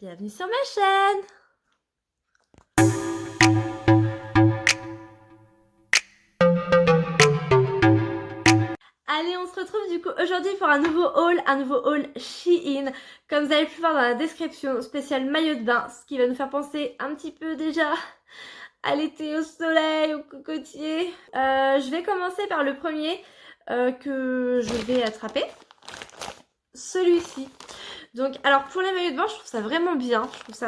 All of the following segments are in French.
Bienvenue sur ma chaîne. Allez, on se retrouve du coup aujourd'hui pour un nouveau haul Shein. Comme vous avez pu voir dans la description, spécial maillot de bain, ce qui va nous faire penser un petit peu déjà à l'été, au soleil, au cocotier. Je vais commencer par le premier que je vais attraper. Celui-ci. Donc, alors pour les maillots de bain, je trouve ça vraiment bien. Je trouve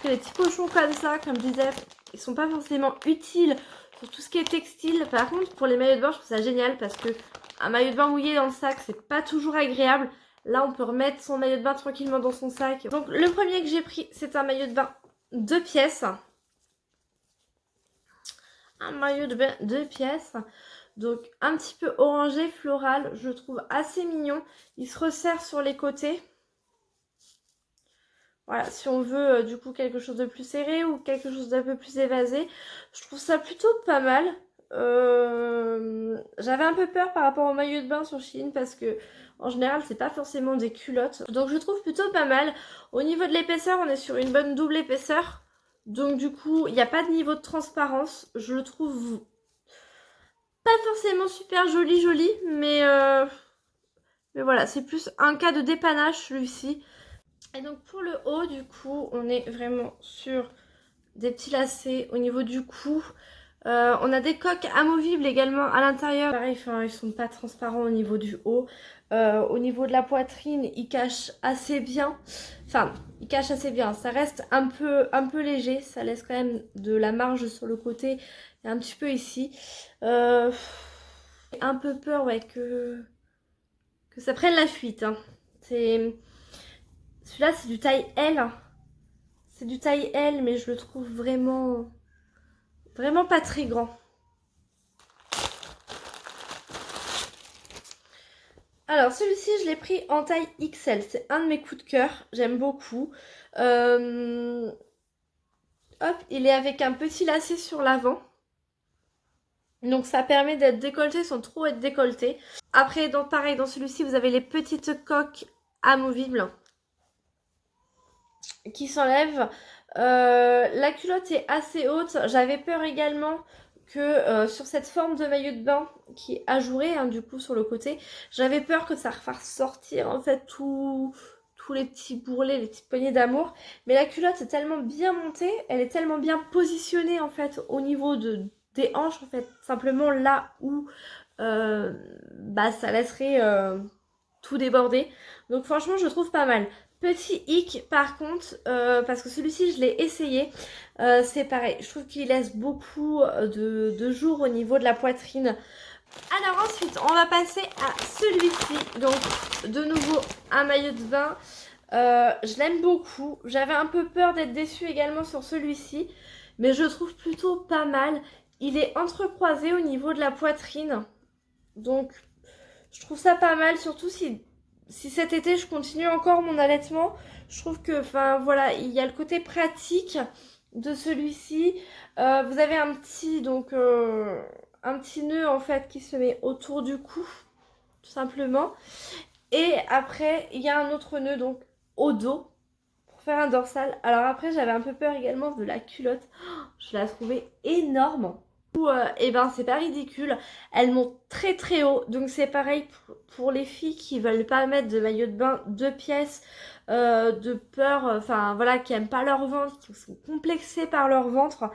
que les petits pochons comme ça, comme je disais, ils sont pas forcément utiles pour tout ce qui est textile. Par contre, pour les maillots de bain, je trouve ça génial parce que un maillot de bain mouillé dans le sac, c'est pas toujours agréable. Là, on peut remettre son maillot de bain tranquillement dans son sac. Donc, le premier que j'ai pris, c'est un maillot de bain 2 pièces. Un maillot de bain 2 pièces. Donc, un petit peu orangé, floral. Je le trouve assez mignon. Il se resserre sur les côtés. Voilà, si on veut du coup quelque chose de plus serré ou quelque chose d'un peu plus évasé, je trouve ça plutôt pas mal. J'avais un peu peur par rapport au maillot de bain sur Shein parce que en général c'est pas forcément des culottes. Donc je trouve plutôt pas mal. Au niveau de l'épaisseur, on est sur une bonne double épaisseur. Donc du coup, il n'y a pas de niveau de transparence. Je le trouve pas forcément super joli, mais voilà, c'est plus un cas de dépannage celui-ci. Et donc pour le haut, du coup, on est vraiment sur des petits lacets au niveau du cou. On a des coques amovibles également à l'intérieur. Pareil, enfin, ils sont pas transparents au niveau du haut. Au niveau de la poitrine, ils cachent assez bien. Enfin, ils cachent assez bien. Ça reste un peu léger. Ça laisse quand même de la marge sur le côté et un petit peu ici. J'ai un peu peur, ouais, que ça prenne la fuite. Hein. Celui-là, c'est du taille L. C'est du taille L, mais je le trouve vraiment pas très grand. Alors, celui-ci, je l'ai pris en taille XL. C'est un de mes coups de cœur. J'aime beaucoup. Hop, il est avec un petit lacet sur l'avant. Donc, ça permet d'être décolleté sans trop être décolleté. Après, pareil, dans celui-ci, vous avez les petites coques amovibles qui s'enlèvent. La culotte est assez haute. J'avais peur également que sur cette forme de maillot de bain qui est ajouré, hein, du coup sur le côté, j'avais peur que ça refasse sortir en fait tous les petits bourrelets, les petites poignées d'amour. Mais la culotte est tellement bien montée, elle est tellement bien positionnée en fait au niveau des hanches en fait, simplement là où ça laisserait tout déborder. Donc franchement je trouve pas mal. Petit hic par contre, parce que celui-ci je l'ai essayé, c'est pareil, je trouve qu'il laisse beaucoup de jour au niveau de la poitrine. Alors ensuite on va passer à celui-ci, donc de nouveau un maillot de bain, je l'aime beaucoup, j'avais un peu peur d'être déçue également sur celui-ci, mais je trouve plutôt pas mal. Il est entrecroisé au niveau de la poitrine, donc je trouve ça pas mal, surtout si cet été je continue encore mon allaitement. Je trouve que, enfin voilà, il y a le côté pratique de celui-ci. Vous avez un petit nœud en fait qui se met autour du cou, tout simplement. Et après, il y a un autre nœud donc au dos pour faire un dorsal. Alors après, j'avais un peu peur également de la culotte. Oh, je la trouvais énorme. Et ben c'est pas ridicule, elle monte très haut, donc c'est pareil pour les filles qui veulent pas mettre de maillot de bain 2 pièces, de peur, enfin voilà, qui aiment pas leur ventre, qui sont complexées par leur ventre.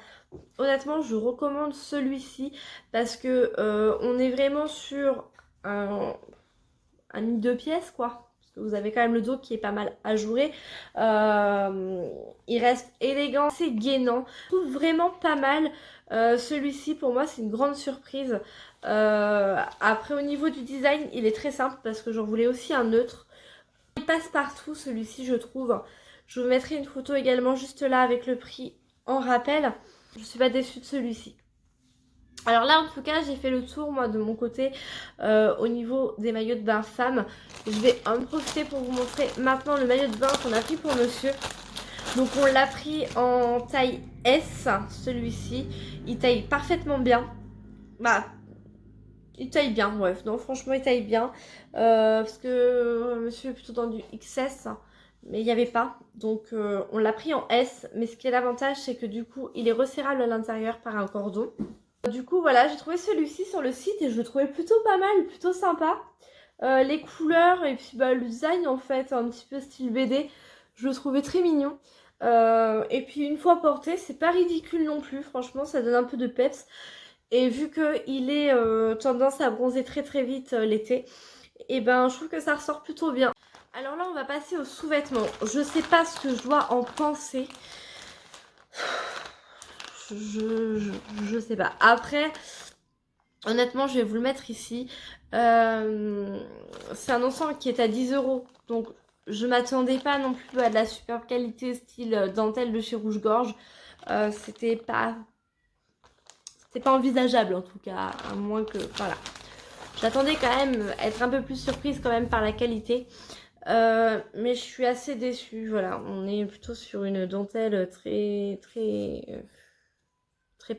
Honnêtement je recommande celui-ci parce que on est vraiment sur un mi 2 pièces quoi. Parce que vous avez quand même le dos qui est pas mal ajouré. Il reste élégant, c'est gainant. Je trouve vraiment pas mal. Celui-ci pour moi c'est une grande surprise. Après au niveau du design il est très simple parce que j'en voulais aussi un neutre. Il passe partout celui-ci je trouve. Je vous mettrai une photo également juste là avec le prix en rappel. Je suis pas déçue de celui-ci. Alors là en tout cas j'ai fait le tour moi de mon côté au niveau des maillots de bain femmes. Je vais en profiter pour vous montrer maintenant le maillot de bain qu'on a pris pour monsieur. Donc on l'a pris en taille S, celui-ci. Il taille parfaitement bien. Bah, il taille bien, bref. Non, franchement, il taille bien. Parce que monsieur est plutôt dans du XS. mais il n'y avait pas. Donc on l'a pris en S, mais ce qui est l'avantage, c'est que du coup, il est resserrable à l'intérieur par un cordon. Du coup, voilà, j'ai trouvé celui-ci sur le site et je le trouvais plutôt pas mal, plutôt sympa. Les couleurs et puis bah, le design en fait, un petit peu style BD, je le trouvais très mignon. Et puis une fois porté, c'est pas ridicule non plus, franchement, ça donne un peu de peps. Et vu qu'il est tendance à bronzer très très vite l'été, et ben je trouve que ça ressort plutôt bien. Alors là, on va passer aux sous-vêtements. Je sais pas ce que je dois en penser. Je sais pas. Après, honnêtement, je vais vous le mettre ici. C'est un ensemble qui est à 10 €. Donc, je m'attendais pas non plus à de la superbe qualité style dentelle de chez Rouge-Gorge. C'était pas envisageable en tout cas. À moins que... Voilà. J'attendais quand même être un peu plus surprise quand même par la qualité. Mais je suis assez déçue. Voilà, on est plutôt sur une dentelle très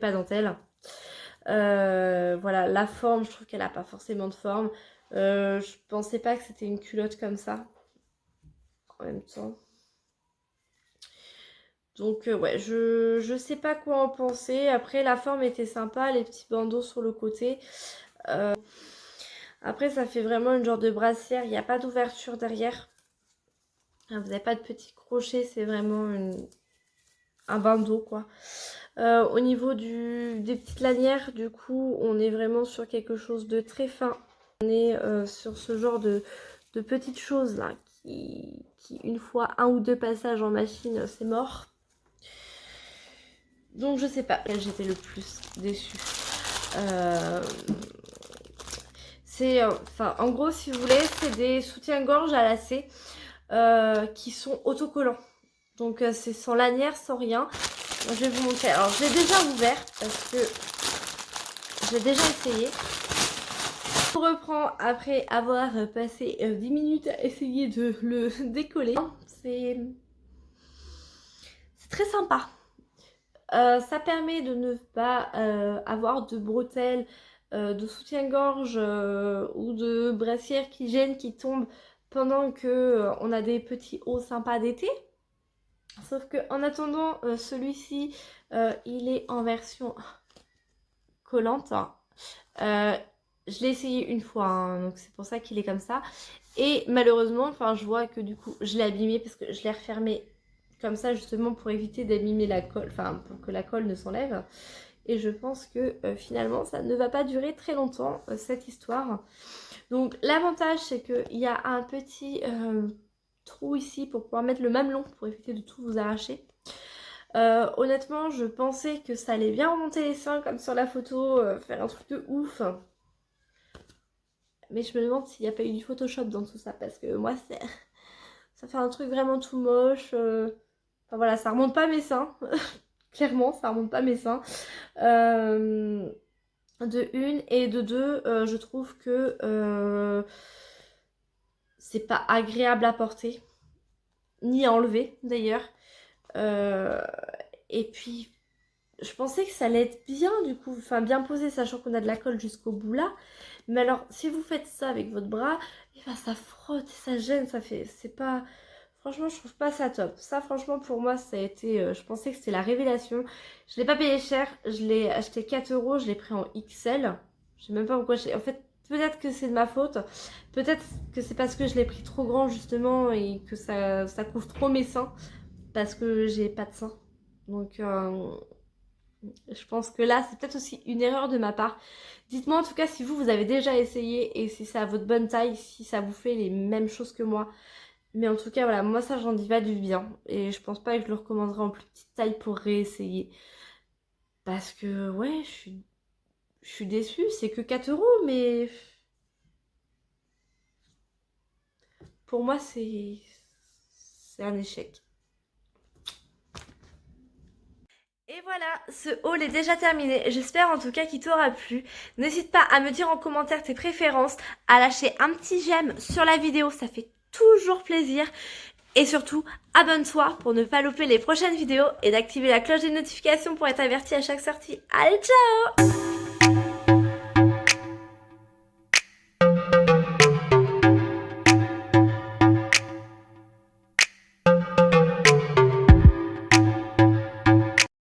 pas dentelle. Voilà, la forme, je trouve qu'elle a pas forcément de forme. Je pensais pas que c'était une culotte comme ça. En même temps. Donc ouais, je sais pas quoi en penser. Après, la forme était sympa, les petits bandeaux sur le côté. Après, ça fait vraiment une genre de brassière. Il n'y a pas d'ouverture derrière. Vous n'avez pas de petits crochets, c'est vraiment un bandeau quoi. Au niveau des petites lanières, du coup, on est vraiment sur quelque chose de très fin. On est sur ce genre de petites choses là qui, une fois un ou deux passages en machine, c'est mort. Donc je sais pas quel j'étais le plus déçue. C'est, enfin, en gros, si vous voulez, c'est des soutiens-gorge à lacets qui sont autocollants. Donc c'est sans lanière, sans rien. Je vais vous montrer. Alors je l'ai déjà ouvert parce que j'ai déjà essayé. Je reprends après avoir passé 10 minutes à essayer de le décoller. C'est très sympa. Ça permet de ne pas avoir de bretelles, de soutien-gorge ou de brassières qui gênent, qui tombent pendant que on a des petits hauts sympas d'été. Sauf que en attendant, celui-ci, il est en version collante. Je l'ai essayé une fois, hein, donc c'est pour ça qu'il est comme ça. Et malheureusement, enfin, je vois que du coup, je l'ai abîmé parce que je l'ai refermé comme ça justement pour éviter d'abîmer la colle, enfin pour que la colle ne s'enlève. Et je pense que finalement, ça ne va pas durer très longtemps cette histoire. Donc l'avantage, c'est qu'il y a un petit trou ici pour pouvoir mettre le mamelon pour éviter de tout vous arracher. Honnêtement, je pensais que ça allait bien remonter les seins comme sur la photo, faire un truc de ouf. Mais je me demande s'il n'y a pas eu du Photoshop dans tout ça parce que moi, ça fait un truc vraiment tout moche. Enfin voilà, ça remonte pas mes seins. Clairement, ça remonte pas mes seins. De une et de deux, je trouve que c'est pas agréable à porter. Ni à enlever d'ailleurs. Et puis, je pensais que ça allait être bien du coup, enfin bien posé, sachant qu'on a de la colle jusqu'au bout là. Mais alors, si vous faites ça avec votre bras, et ben, ça frotte, ça gêne, ça fait, c'est pas, franchement, je trouve pas ça top. Ça, franchement, pour moi, ça a été, je pensais que c'était la révélation. Je l'ai pas payé cher, je l'ai acheté 4 €, je l'ai pris en XL. Je sais même pas pourquoi en fait, peut-être que c'est de ma faute. Peut-être que c'est parce que je l'ai pris trop grand justement et que ça couvre trop mes seins. Parce que j'ai pas de seins. Donc, je pense que là, c'est peut-être aussi une erreur de ma part. Dites-moi en tout cas si vous avez déjà essayé et si c'est à votre bonne taille, si ça vous fait les mêmes choses que moi. Mais en tout cas, voilà, moi ça, j'en dis pas du bien. Et je pense pas que je le recommanderais en plus petite taille pour réessayer. Parce que, ouais, je suis déçue. C'est que 4 €, mais pour moi, c'est un échec. Et voilà, ce haul est déjà terminé. J'espère en tout cas qu'il t'aura plu. N'hésite pas à me dire en commentaire tes préférences, à lâcher un petit j'aime sur la vidéo, ça fait toujours plaisir. Et surtout, abonne-toi pour ne pas louper les prochaines vidéos et d'activer la cloche des notifications pour être averti à chaque sortie. Allez, ciao!